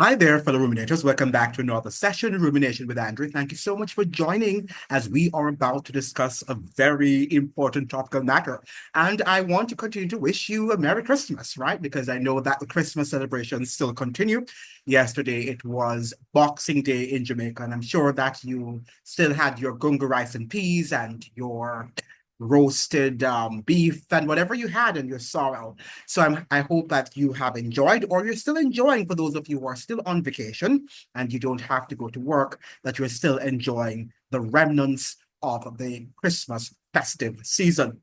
Hi there, fellow ruminators. Welcome back to another session, Rumination with Andrew. Thank you so much for joining as we are about to discuss a very important topical matter. And I want to continue to wish you a Merry Christmas, right? Because I know that the Christmas celebrations still continue. Yesterday, it was Boxing Day in Jamaica, and I'm sure that you still had your gunga rice and peas and your roasted beef and whatever you had in your sorrel. So I hope that you have enjoyed, or you're still enjoying, for those of you who are still on vacation and you don't have to go to work, that you're still enjoying the remnants of the Christmas festive season.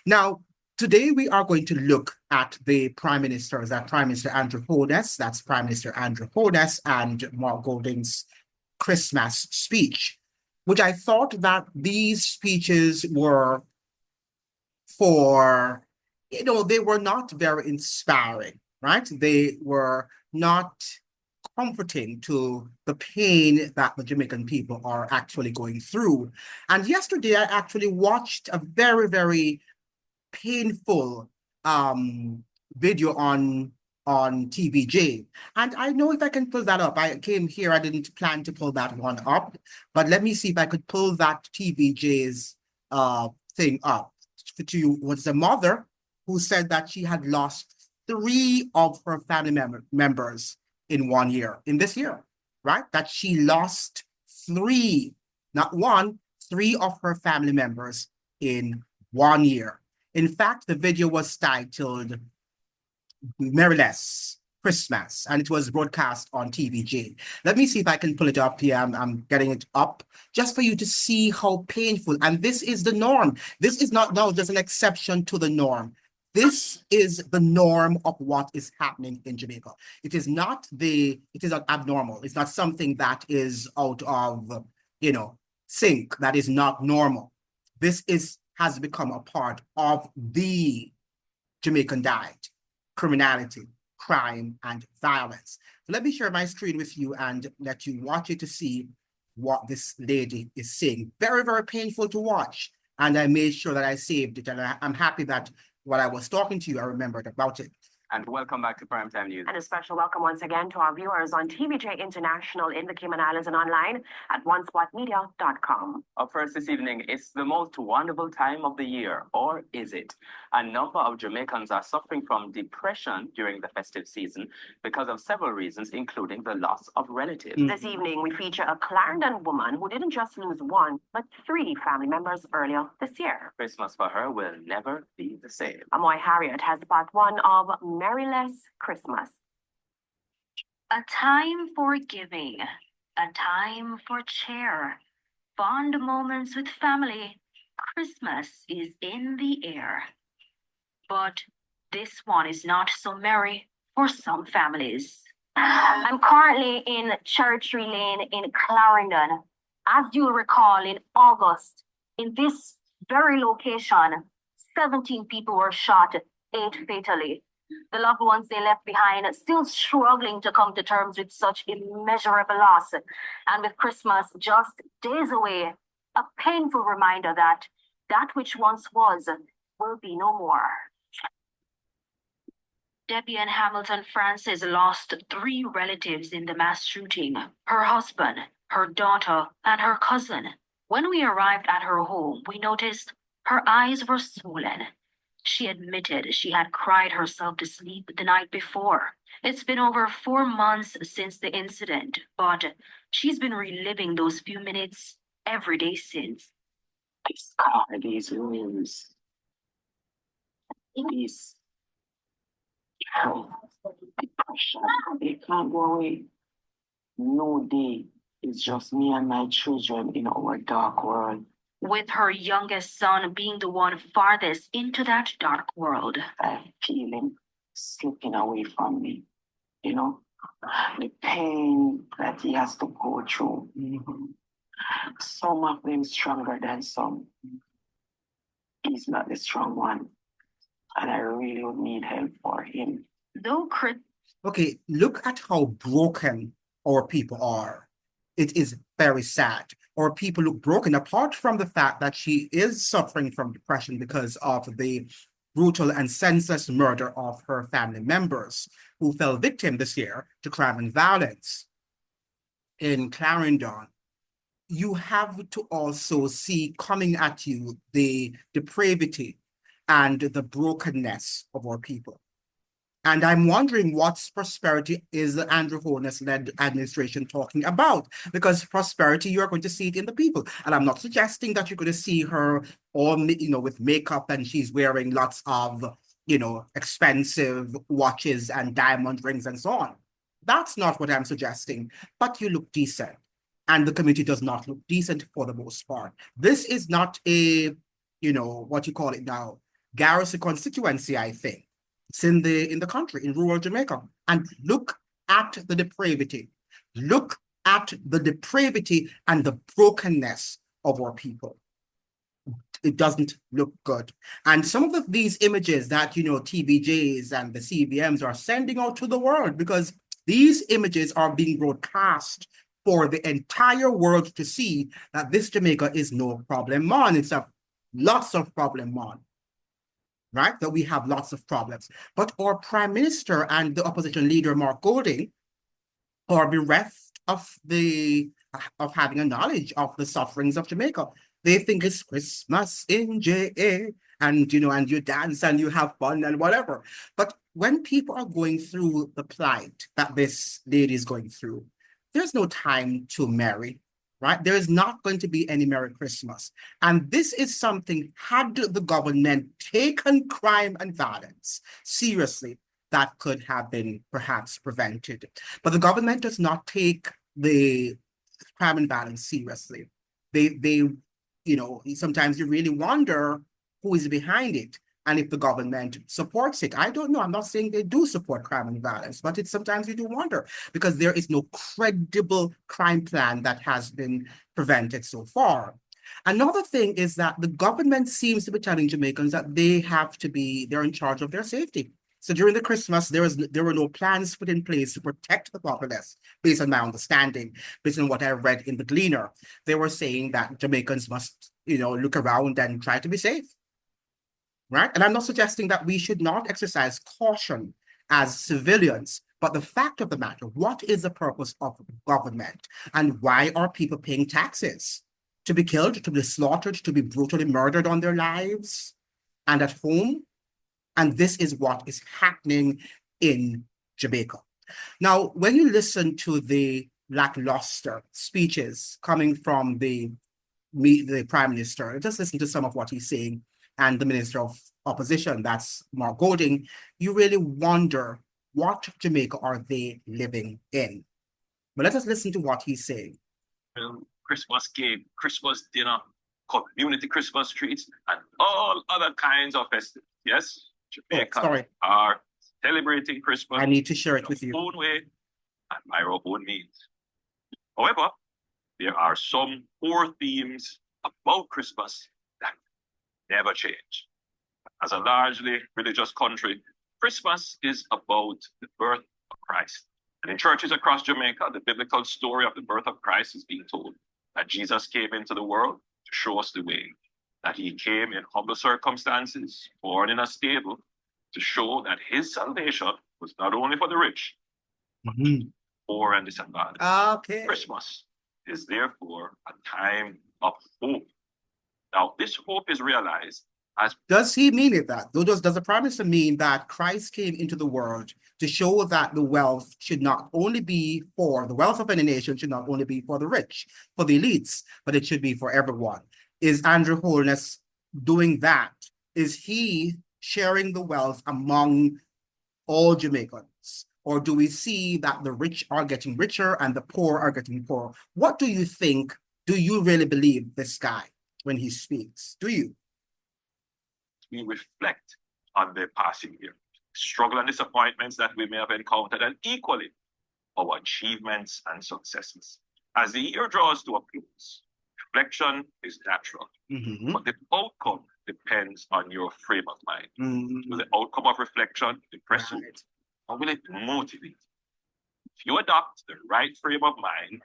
Now, today we are going to look at the Prime Minister, that Prime Minister Andrew Holness, that's Prime Minister Andrew Holness and Mark Golding's Christmas speech, which I thought that these speeches were they were not very inspiring, right? They were not comforting to the pain that the Jamaican people are actually going through. And yesterday, I actually watched a very, very painful video on TVJ. And I know if I can pull that up. I came here, I didn't plan to pull that one up, but let me see if I could pull that TVJ's thing up. To you was a mother who said that she had lost three of her family members in 1 year, in this year, right? That she lost three, not one, three of her family members in 1 year. In fact, the video was titled Merriless Christmas, and it was broadcast on TVJ. Let me see if I can pull it up here. I'm getting it up just for you to see how painful. And this is the norm. This is not now just an exception to the norm. This is the norm of what is happening in Jamaica. It is not abnormal. It's not something that is out of, sync, that is not normal. This has become a part of the Jamaican diet: criminality, crime, and violence. So let me share my screen with you and let you watch it to see what this lady is saying. Very, very painful to watch. And I made sure that I saved it. And I'm happy that while I was talking to you, I remembered about it. And welcome back to Primetime News. And a special welcome once again to our viewers on TVJ International in the Cayman Islands and online at onespotmedia.com. Up first this evening, it's the most wonderful time of the year, or is it? A number of Jamaicans are suffering from depression during the festive season because of several reasons, including the loss of relatives. This evening, we feature a Clarendon woman who didn't just lose one, but three family members earlier this year. Christmas for her will never be the same. Amoy Harriet has part one of Merriless Christmas. A time for giving, a time for cheer, fond moments with family. Christmas is in the air. But this one is not so merry for some families. I'm currently in Churchy Lane in Clarendon. As you'll recall, in August, in this very location, 17 people were shot, 8 fatally. The loved ones they left behind still struggling to come to terms with such immeasurable loss. And with Christmas just days away, a painful reminder that that which once was will be no more. Debbie and Hamilton Francis lost 3 relatives in the mass shooting: her husband, her daughter, and her cousin. When we arrived at her home, we noticed her eyes were swollen. She admitted she had cried herself to sleep the night before. It's been over 4 months since the incident, but she's been reliving those few minutes every day since. These car, these rooms, these depression, they can't go away. No day. It's just me and my children in our dark world. With her youngest son being the one farthest into that dark world. I feel him slipping away from me, the pain that he has to go through. Some of them stronger than some. He's not the strong one, and I really would need help for him. Okay, look at how broken our people are. It is very sad. Our people look broken, apart from the fact that she is suffering from depression because of the brutal and senseless murder of her family members. who fell victim this year to crime and violence in Clarendon, you have to also see coming at you the depravity and the brokenness of our people. And I'm wondering what prosperity is the Andrew Holness-led administration talking about? Because prosperity, you're going to see it in the people. And I'm not suggesting that you're going to see her all, with makeup and she's wearing lots of, expensive watches and diamond rings and so on. That's not what I'm suggesting. But you look decent. And the community does not look decent for the most part. This is not a, what you call it now, garrison constituency, I think. It's in the country, in rural Jamaica. And look at the depravity. Look at the depravity and the brokenness of our people. It doesn't look good. And some of these images that, TVJs and the CVMs are sending out to the world, because these images are being broadcast for the entire world to see that this Jamaica is no problem on. It's lots of problem on. Right? That we have lots of problems. But our Prime Minister and the opposition leader, Mark Golding, are bereft of having a knowledge of the sufferings of Jamaica. They think it's Christmas in JA, and and you dance and you have fun and whatever. But when people are going through the plight that this lady is going through, there's no time to marry. Right? There is not going to be any Merry Christmas. And this is something, had the government taken crime and violence seriously, that could have been perhaps prevented. But the government does not take the crime and violence seriously. They sometimes you really wonder who is behind it and if the government supports it. I don't know. I'm not saying they do support crime and violence, but sometimes you do wonder, because there is no credible crime plan that has been prevented so far. Another thing is that the government seems to be telling Jamaicans that they're in charge of their safety. So during the Christmas, there were no plans put in place to protect the populace, based on my understanding, based on what I read in the Gleaner. They were saying that Jamaicans must, look around and try to be safe. Right? And I'm not suggesting that we should not exercise caution as civilians, but the fact of the matter, what is the purpose of government? And why are people paying taxes? To be killed, to be slaughtered, to be brutally murdered on their lives and at home? And this is what is happening in Jamaica. Now, when you listen to the lackluster speeches coming from the Prime Minister, just listen to some of what he's saying, and the Minister of Opposition, that's Mark Golding, you really wonder what Jamaica are they living in. But let us listen to what he's saying. Christmas cake, Christmas dinner, community Christmas treats, and all other kinds of festivities. Yes, Jamaica are celebrating Christmas. I need to share it with you. Own way and by our own means. However, there are some core themes about Christmas that never change. As a largely religious country, Christmas is about the birth of Christ. And in churches across Jamaica, the biblical story of the birth of Christ is being told. That Jesus came into the world to show us the way. That he came in humble circumstances, born in a stable, to show that his salvation was not only for the rich, but poor and disadvantaged. Okay. Christmas is therefore a time of hope. Now, this hope is realized as... Does he mean it that? Does the Prime Minister mean that Christ came into the world to show that the wealth should not only be for, the wealth of any nation should not only be for the rich, for the elites, but it should be for everyone? Is Andrew Holness doing that? Is he sharing the wealth among all Jamaicans? Or do we see that the rich are getting richer and the poor are getting poorer? What do you think? Do you really believe this guy when he speaks? Do you? We reflect on the passing year, struggle and disappointments that we may have encountered, and equally our achievements and successes. As the year draws to a close, reflection is natural, but the outcome depends on your frame of mind. Will the outcome of reflection impress you, or will it motivate you? If you adopt the right frame of mind,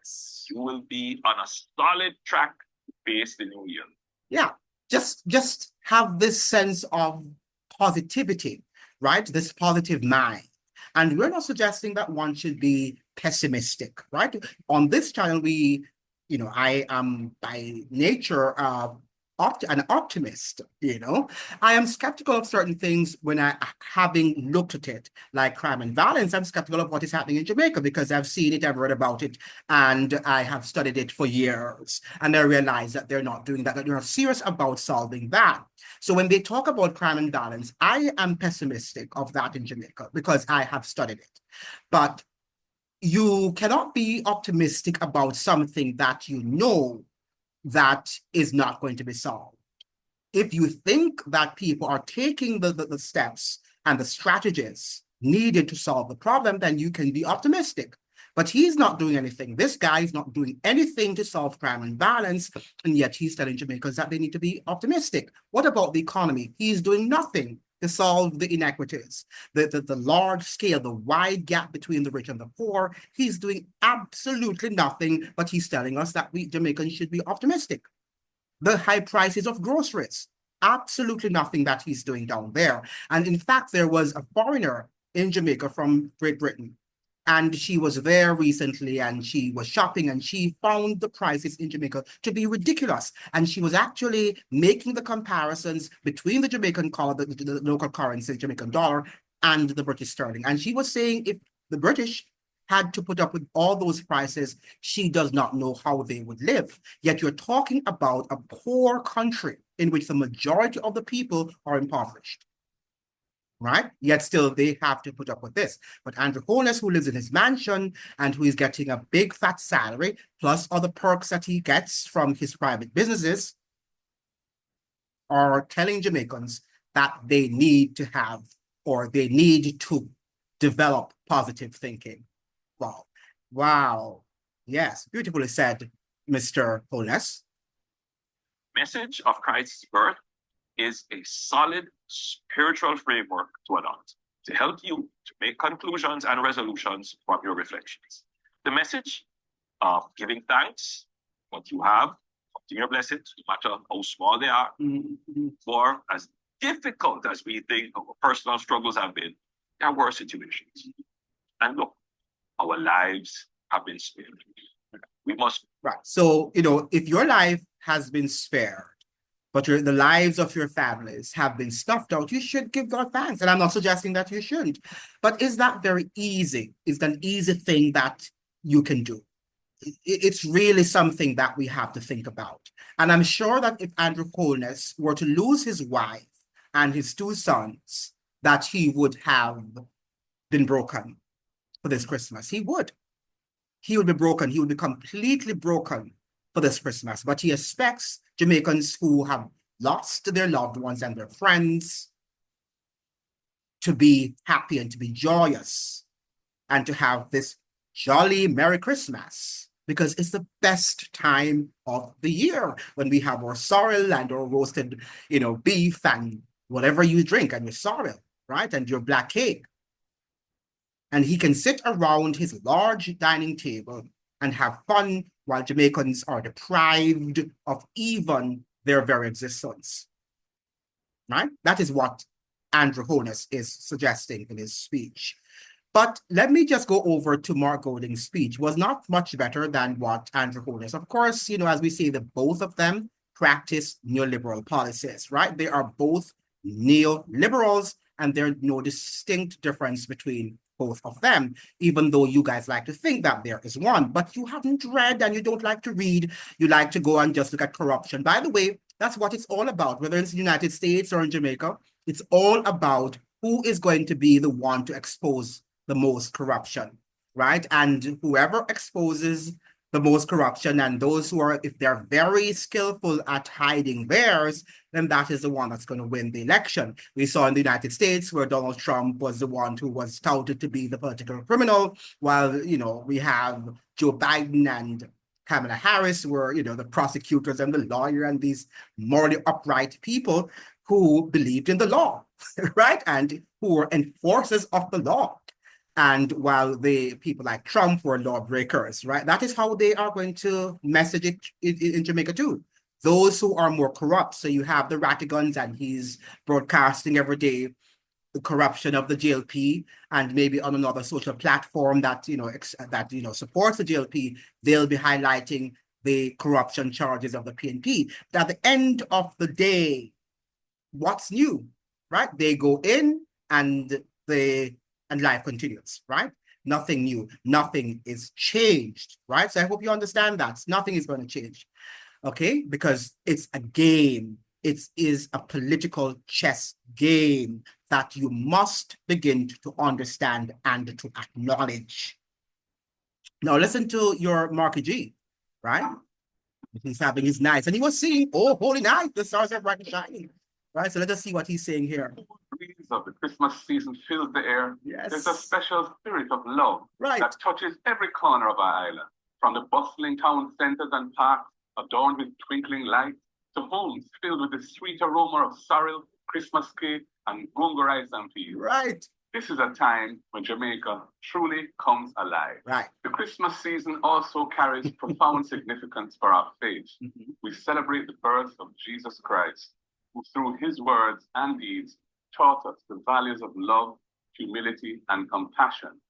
you will be on a solid track to face the new year. Yeah, just have this sense of positivity, right? This positive mind. And we're not suggesting that one should be pessimistic, right? On this channel, I am by nature an optimist, I am skeptical of certain things when having looked at it, like crime and violence. I'm skeptical of what is happening in Jamaica because I've seen it, I've read about it, and I have studied it for years. And I realize that they're not doing that, that they're not serious about solving that. So when they talk about crime and violence, I am pessimistic of that in Jamaica because I have studied it. But you cannot be optimistic about something that you know that is not going to be solved. If you think that people are taking the steps and the strategies needed to solve the problem, then you can be optimistic. But he's not doing anything. This guy is not doing anything to solve crime and violence, and yet he's telling Jamaicans that they need to be optimistic. What about the economy? He's doing nothing to solve the inequities, the large scale, the wide gap between the rich and the poor. He's doing absolutely nothing, but he's telling us that we Jamaicans should be optimistic. The high prices of groceries, absolutely nothing that he's doing down there. And in fact, there was a foreigner in Jamaica from Great Britain, and she was there recently and she was shopping and she found the prices in Jamaica to be ridiculous. And she was actually making the comparisons between the Jamaican the local currency, Jamaican dollar, and the British sterling. And she was saying if the British had to put up with all those prices, she does not know how they would live. Yet you're talking about a poor country in which the majority of the people are impoverished. Right? Yet still they have to put up with this. But Andrew Holness, who lives in his mansion and who is getting a big fat salary, plus other perks that he gets from his private businesses, are telling Jamaicans that they need to have, or they need to develop positive thinking. Wow. Wow. Yes, beautifully said, Mr. Holness. Message of Christ's birth is a solid spiritual framework to adopt to help you to make conclusions and resolutions from your reflections. The message of giving thanks, what you have, counting your blessings, no matter how small they are, for as difficult as we think our personal struggles have been, there are worse situations. And look, our lives have been spared. We must. Right. So, if your life has been spared, but the lives of your families have been snuffed out, you should give God thanks. And I'm not suggesting that you shouldn't. But is that very easy? Is that an easy thing that you can do? It's really something that we have to think about. And I'm sure that if Andrew Holness were to lose his wife and his two sons, that he would have been broken for this Christmas. He would. He would be broken. He would be completely broken for this Christmas. But he expects Jamaicans who have lost their loved ones and their friends to be happy and to be joyous and to have this jolly Merry Christmas, because it's the best time of the year when we have our sorrel and our roasted, beef and whatever you drink and your sorrel, right? And your black cake. And he can sit around his large dining table and have fun while Jamaicans are deprived of even their very existence. Right? That is what Andrew Holness is suggesting in his speech. But let me just go over to Mark Golding's speech. It was not much better than what Andrew Holness. Of course, as we say, the both of them practice neoliberal policies, right? They are both neoliberals, and there's no distinct difference between both of them, even though you guys like to think that there is one, but you haven't read and you don't like to read. You like to go and just look at corruption. By the way, that's what it's all about, whether it's the United States or in Jamaica. It's all about who is going to be the one to expose the most corruption, right? And whoever exposes the most corruption, and those who are, if they're very skillful at hiding theirs, then that is the one that's going to win the election. We saw in the United States where Donald Trump was the one who was touted to be the political criminal, while, we have Joe Biden and Kamala Harris were, the prosecutors and the lawyer and these morally upright people who believed in the law, right? And who were enforcers of the law. And while the people like Trump were lawbreakers, right? That is how they are going to message it in Jamaica too. Those who are more corrupt. So you have the Ratigans, and he's broadcasting every day the corruption of the JLP, and maybe on another social platform that supports the JLP, they'll be highlighting the corruption charges of the PNP. But at the end of the day, what's new, right? They go in and life continues, right? Nothing new, nothing is changed, right? So I hope you understand that nothing is going to change, okay? Because it's a game. It is a political chess game that you must begin to understand and to acknowledge. Now listen to your Marky G, right? He's having his nights, and he was singing, "Oh, holy night, the stars are bright and shining." Right, so let us see what he's saying here. The breeze of the Christmas season fills the air. Yes. There's a special spirit of love Right. that touches every corner of our island, from the bustling town centers and parks adorned with twinkling lights to homes filled with the sweet aroma of sorrel, Christmas cake, and gungo rice and peas. Right. This is a time when Jamaica truly comes alive. Right. The Christmas season also carries profound significance for our faith. Mhm. We celebrate the birth of Jesus Christ, who through his words and deeds taught us the values of love, humility, and compassion.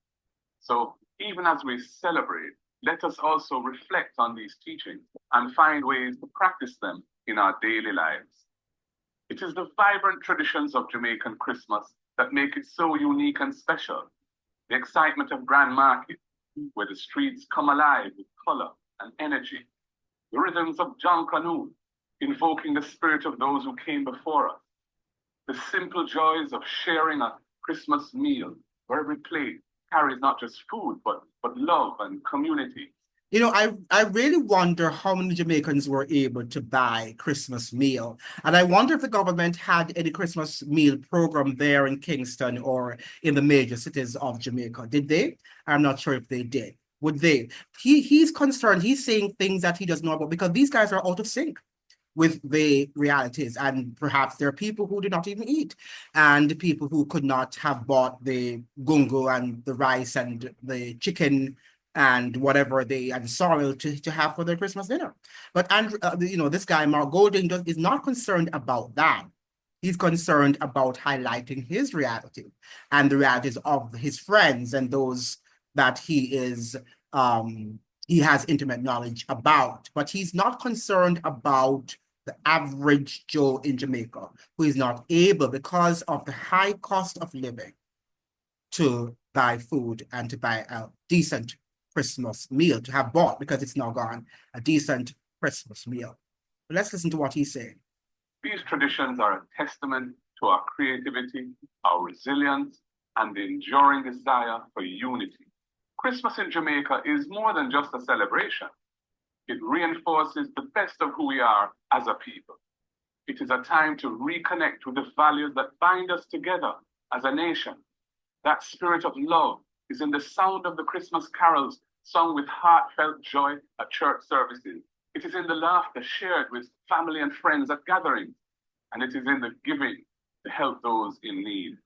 So even as we celebrate, let us also reflect on these teachings and find ways to practice them in our daily lives. It is the vibrant traditions of Jamaican Christmas that make it so unique and special. The excitement of Grand Market, where the streets come alive with color and energy. The rhythms of John Canoe, invoking the spirit of those who came before us. The simple joys of sharing a Christmas meal, where every plate carries not just food, but love and community. You know, I really wonder how many Jamaicans were able to buy Christmas meal. And I wonder if the government had any Christmas meal program there in Kingston or in the major cities of Jamaica. Did they? I'm not sure if they did. Would they? He's concerned. He's saying things that he doesn't know about because these guys are out of sync with the realities, and perhaps there are people who did not even eat, and people who could not have bought the gungo and the rice and the chicken and whatever and sorrel to have for their Christmas dinner. But Andrew, this guy Mark Golding is not concerned about that. He's concerned about highlighting his reality and the realities of his friends and those that he has intimate knowledge about, but he's not concerned about the average Joe in Jamaica who is not able, because of the high cost of living, to buy food and to buy a decent Christmas meal, to have bought, because it's now gone, a decent Christmas meal. But let's listen to what he's saying. These traditions are a testament to our creativity, our resilience, and the enduring desire for unity. Christmas in Jamaica is more than just a celebration. It reinforces the best of who we are as a people. It is a time to reconnect with the values that bind us together as a nation. That spirit of love is in the sound of the Christmas carols sung with heartfelt joy at church services. It is in the laughter shared with family and friends at gatherings. And it is in the giving to help those in need.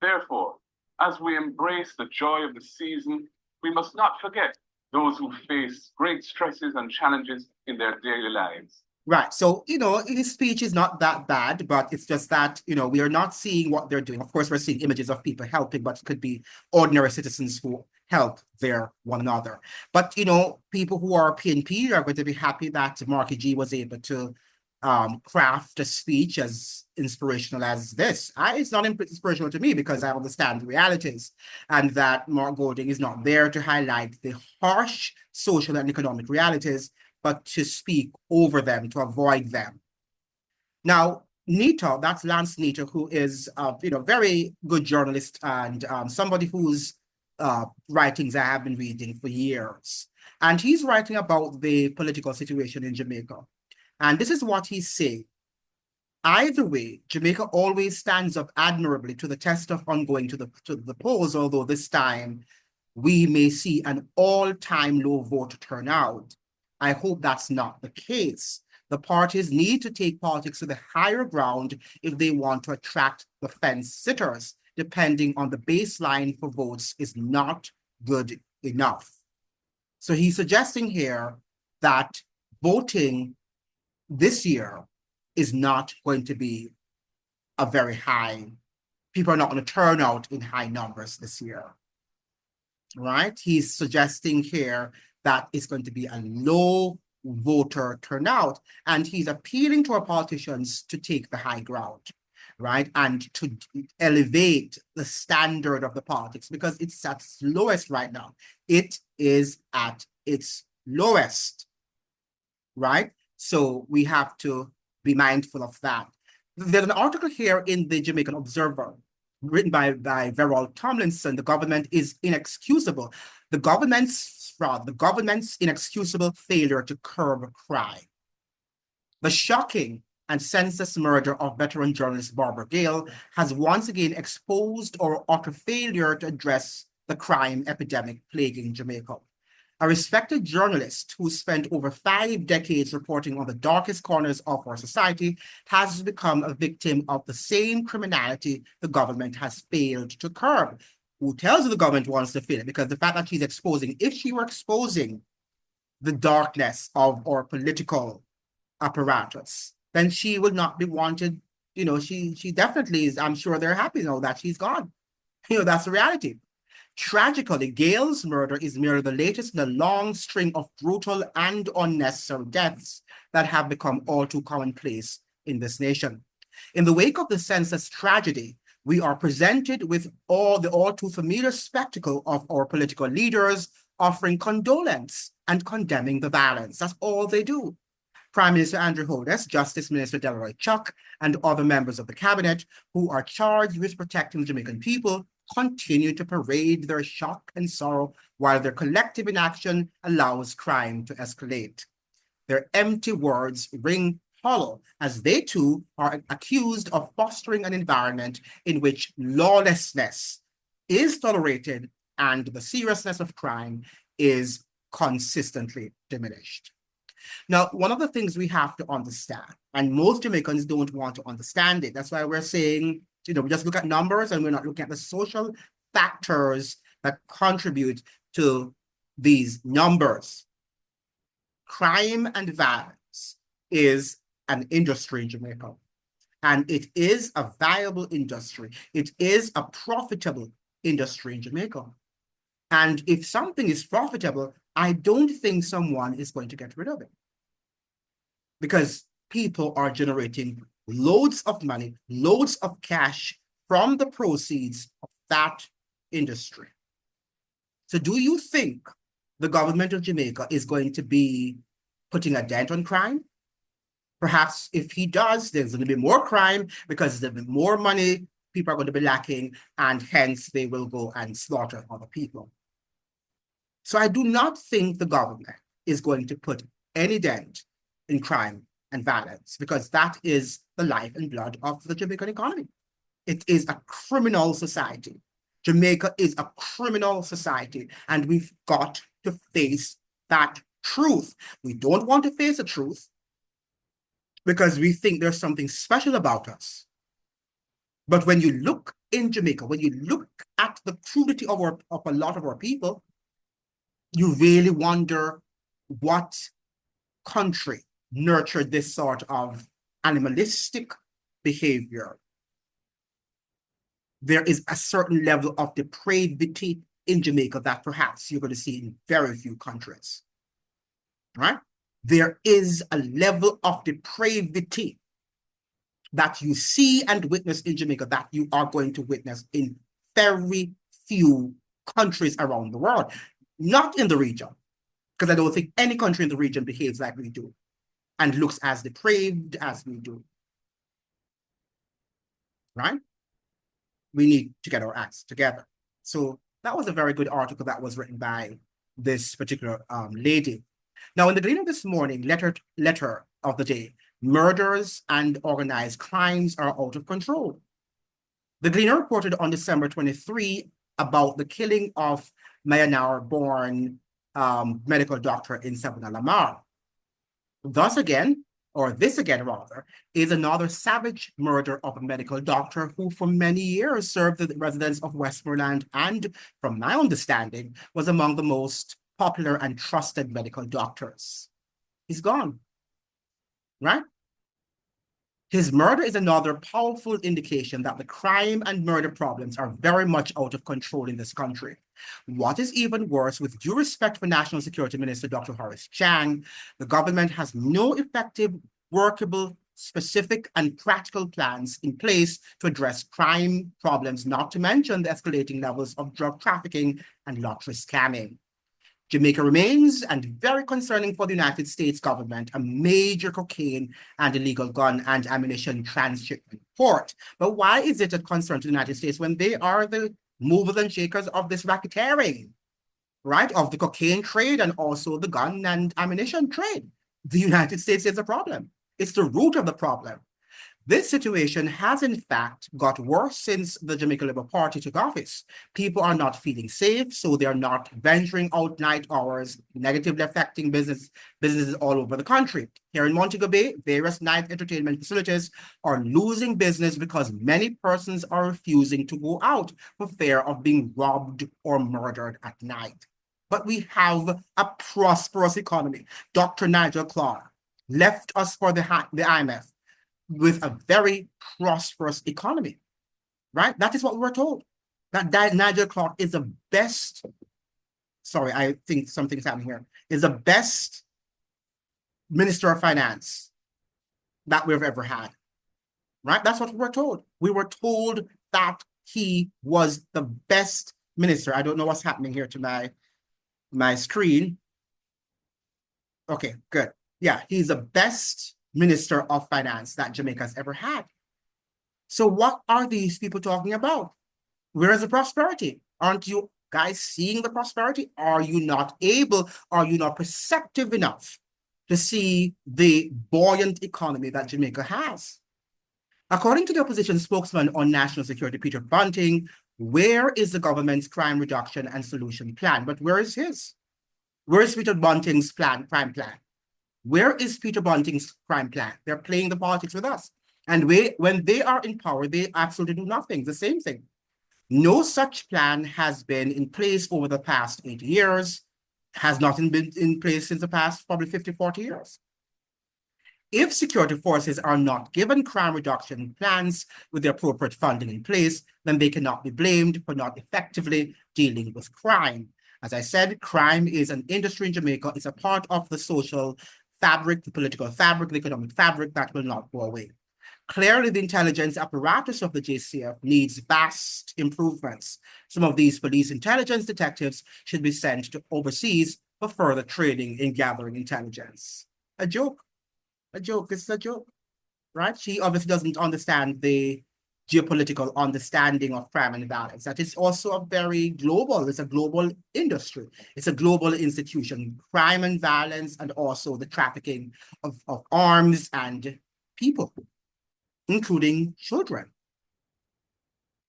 Therefore, as we embrace the joy of the season, we must not forget those who face great stresses and challenges in their daily lives. Right. So, his speech is not that bad, but it's just that, we are not seeing what they're doing. Of course, we're seeing images of people helping, but it could be ordinary citizens who help one another. But, people who are PNP are going to be happy that Marky G was able to craft a speech as inspirational as this. It's not inspirational to me because I understand the realities, and that Mark Golding is not there to highlight the harsh social and economic realities, but to speak over them, to avoid them. Now, Neita, that's Lance Neita, who is a very good journalist and somebody whose writings I have been reading for years. And he's writing about the political situation in Jamaica. And this is what he's saying. Either way, Jamaica always stands up admirably to the test of ongoing to the polls, although this time we may see an all-time low vote turnout. I hope that's not the case. The parties need to take politics to the higher ground if they want to attract the fence sitters. Depending on the baseline for votes is not good enough. So he's suggesting here that voting this year is not going to be a very high people are not going to turn out in high numbers this year, right? He's suggesting here that it's going to be a low voter turnout, and he's appealing to our politicians to take the high ground, right? And to elevate the standard of the politics, because it's at its lowest right now. It is at its lowest, right? So we have to be mindful of that. There's an article here in the Jamaican Observer written by Verol Tomlinson. The government is inexcusable. The government's inexcusable failure to curb crime. The shocking and senseless murder of veteran journalist Barbara Gale has once again exposed our utter failure to address the crime epidemic plaguing Jamaica. A respected journalist who spent over 5 decades reporting on the darkest corners of our society has become a victim of the same criminality the government has failed to curb. Who tells you the government wants to fail it? Because the fact that she's exposing, if she were exposing the darkness of our political apparatus, then she would not be wanted. You know, she definitely is. I'm sure they're happy now that she's gone. You know, that's the reality. Tragically, Gale's murder is merely the latest in a long string of brutal and unnecessary deaths that have become all too commonplace in this nation. In the wake of the senseless tragedy, we are presented with the all too familiar spectacle of our political leaders offering condolence and condemning the violence. That's all they do. Prime Minister Andrew Holness, Justice Minister Delroy Chuck, and other members of the cabinet who are charged with protecting the Jamaican people continue to parade their shock and sorrow while their collective inaction allows crime to escalate. Their empty words ring hollow as they too are accused of fostering an environment in which lawlessness is tolerated and the seriousness of crime is consistently diminished. Now, one of the things we have to understand, and most Jamaicans don't want to understand it, that's why we're saying, you know, we just look at numbers and we're not looking at the social factors that contribute to these numbers. Crime and violence is an industry in Jamaica, and it is a viable industry. It is a profitable industry in Jamaica. And if something is profitable, I don't think someone is going to get rid of it, because people are generating loads of money, loads of cash from the proceeds of that industry. So do you think the government of Jamaica is going to be putting a dent on crime? Perhaps if he does, there's going to be more crime because there'll be more money people are going to be lacking, and hence they will go and slaughter other people. So I do not think the government is going to put any dent in crime and violence, because that is the life and blood of the Jamaican economy. It is a criminal society. Jamaica is a criminal society, and we've got to face that truth. We don't want to face the truth because we think there's something special about us. But when you look in Jamaica, when you look at the crudity of a lot of our people, you really wonder what country nurtured this sort of animalistic behavior. There is a certain level of depravity in Jamaica that perhaps you're going to see in very few countries, right? There is a level of depravity that you see and witness in Jamaica that you are going to witness in very few countries around the world, not in the region, because I don't think any country in the region behaves like we do and looks as depraved as we do, right? We need to get our acts together. So that was a very good article that was written by this particular lady. Now, in the Gleaner this morning, letter of the day, murders and organized crimes are out of control. The Gleaner reported on December 23 about the killing of Myanmar-born medical doctor in Sabina Lamar. This again, is another savage murder of a medical doctor who for many years served the residents of Westmoreland and, from my understanding, was among the most popular and trusted medical doctors. He's gone, right? His murder is another powerful indication that the crime and murder problems are very much out of control in this country. What is even worse, with due respect for National Security Minister Dr. Horace Chang, the government has no effective, workable, specific, and practical plans in place to address crime problems, not to mention the escalating levels of drug trafficking and lottery scamming. Jamaica remains, and very concerning for the United States government, a major cocaine and illegal gun and ammunition transshipment port. But why is it a concern to the United States when they are the movers and shakers of this racketeering, right? Of the cocaine trade and also the gun and ammunition trade? The United States is a problem. It's the root of the problem. This situation has in fact got worse since the Jamaica Labour Party took office. People are not feeling safe, so they're not venturing out night hours, negatively affecting businesses all over the country. Here in Montego Bay, various night entertainment facilities are losing business because many persons are refusing to go out for fear of being robbed or murdered at night. But we have a prosperous economy. Dr. Nigel Clark left us for the IMF with a very prosperous economy, right? That is what we're told. That Nigel Clark is the best, sorry, I think something's happening here, is the best Minister of Finance that we've ever had, right? That's what we were told. We were told that he was the best minister. I don't know what's happening here to my screen. Okay, good. Yeah, he's the best Minister of Finance that Jamaica's ever had. So what are these people talking about? Where is the prosperity? Aren't you guys seeing the prosperity? Are you not perceptive enough to see the buoyant economy that Jamaica has? According to the opposition spokesman on national security, Peter Bunting, where is the government's crime reduction and solution plan? But where is his? Where is Peter Bunting's crime plan? Where is Peter Bunting's crime plan? They're playing the politics with us. And when they are in power, they absolutely do nothing, the same thing. No such plan has been in place over the past 8 years, has not been in place since the past probably 50, 40 years. If security forces are not given crime reduction plans with the appropriate funding in place, then they cannot be blamed for not effectively dealing with crime. As I said, crime is an industry in Jamaica. It's a part of the social fabric, the political fabric, the economic fabric that will not go away. Clearly, the intelligence apparatus of the JCF needs vast improvements. Some of these police intelligence detectives should be sent to overseas for further training in gathering intelligence. A joke. This is a joke, right? She obviously doesn't understand the geopolitical understanding of crime and violence. That is also a very global, it's a global industry. It's a global institution, crime and violence, and also the trafficking of arms and people, including children,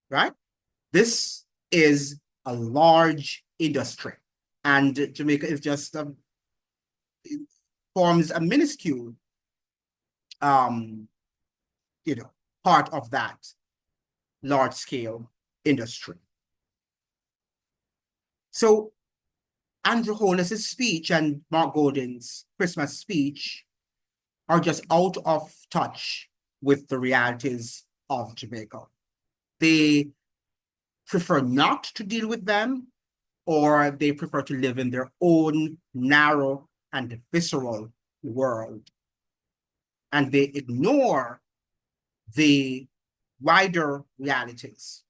right? This is a large industry, and Jamaica is just, forms a minuscule, part of that large-scale industry. So Andrew Holness's speech and Mark Golding's Christmas speech are just out of touch with the realities of Jamaica. They prefer not to deal with them, or they prefer to live in their own narrow and visceral world. And they ignore the wider realities,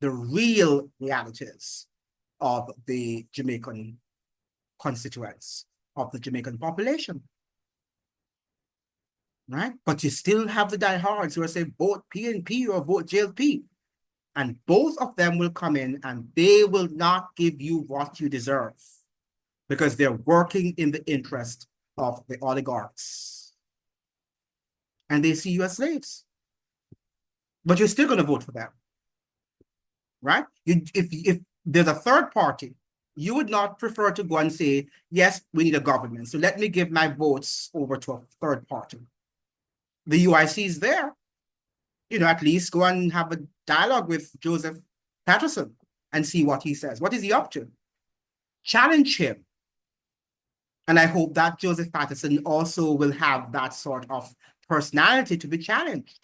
the real realities of the Jamaican constituents, of the Jamaican population, right? But you still have the diehards who will say vote PNP or vote JLP, and both of them will come in and they will not give you what you deserve because they're working in the interest of the oligarchs. And they see you as slaves. But you're still going to vote for them, right? If there's a third party, you would not prefer to go and say, yes, we need a government, so let me give my votes over to a third party. The UIC is there. At least go and have a dialogue with Joseph Patterson and see what he says. What is he up to? Challenge him. And I hope that Joseph Patterson also will have that sort of personality to be challenged.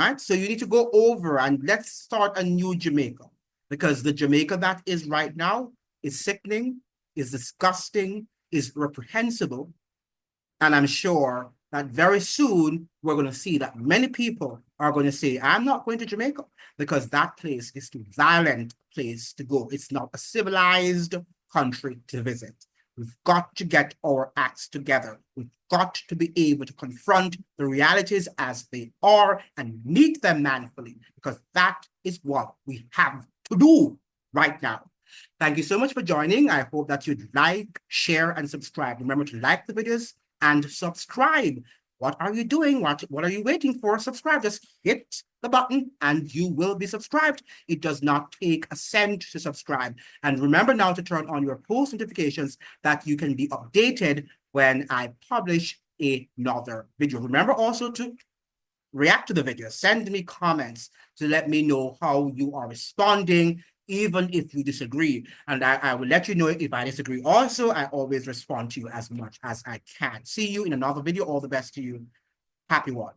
Right? So you need to go over and let's start a new Jamaica, because the Jamaica that is right now is sickening, is disgusting, is reprehensible. And I'm sure that very soon we're going to see that many people are going to say, I'm not going to Jamaica, because that place is a violent place to go. It's not a civilized country to visit. We've got to get our acts together. We've got to be able to confront the realities as they are and meet them manfully, because that is what we have to do right now. Thank you so much for joining. I hope that you'd like, share, and subscribe. Remember to like the videos and subscribe. What are you doing? What are you waiting for? Subscribe. Just hit the button and you will be subscribed. It does not take a cent to subscribe. And remember now to turn on your post notifications that you can be updated when I publish another video. Remember also to react to the video. Send me comments to let me know how you are responding, even if you disagree. And I will let you know if I disagree. Also, I always respond to you as much as I can. See you in another video. All the best to you. Happy one.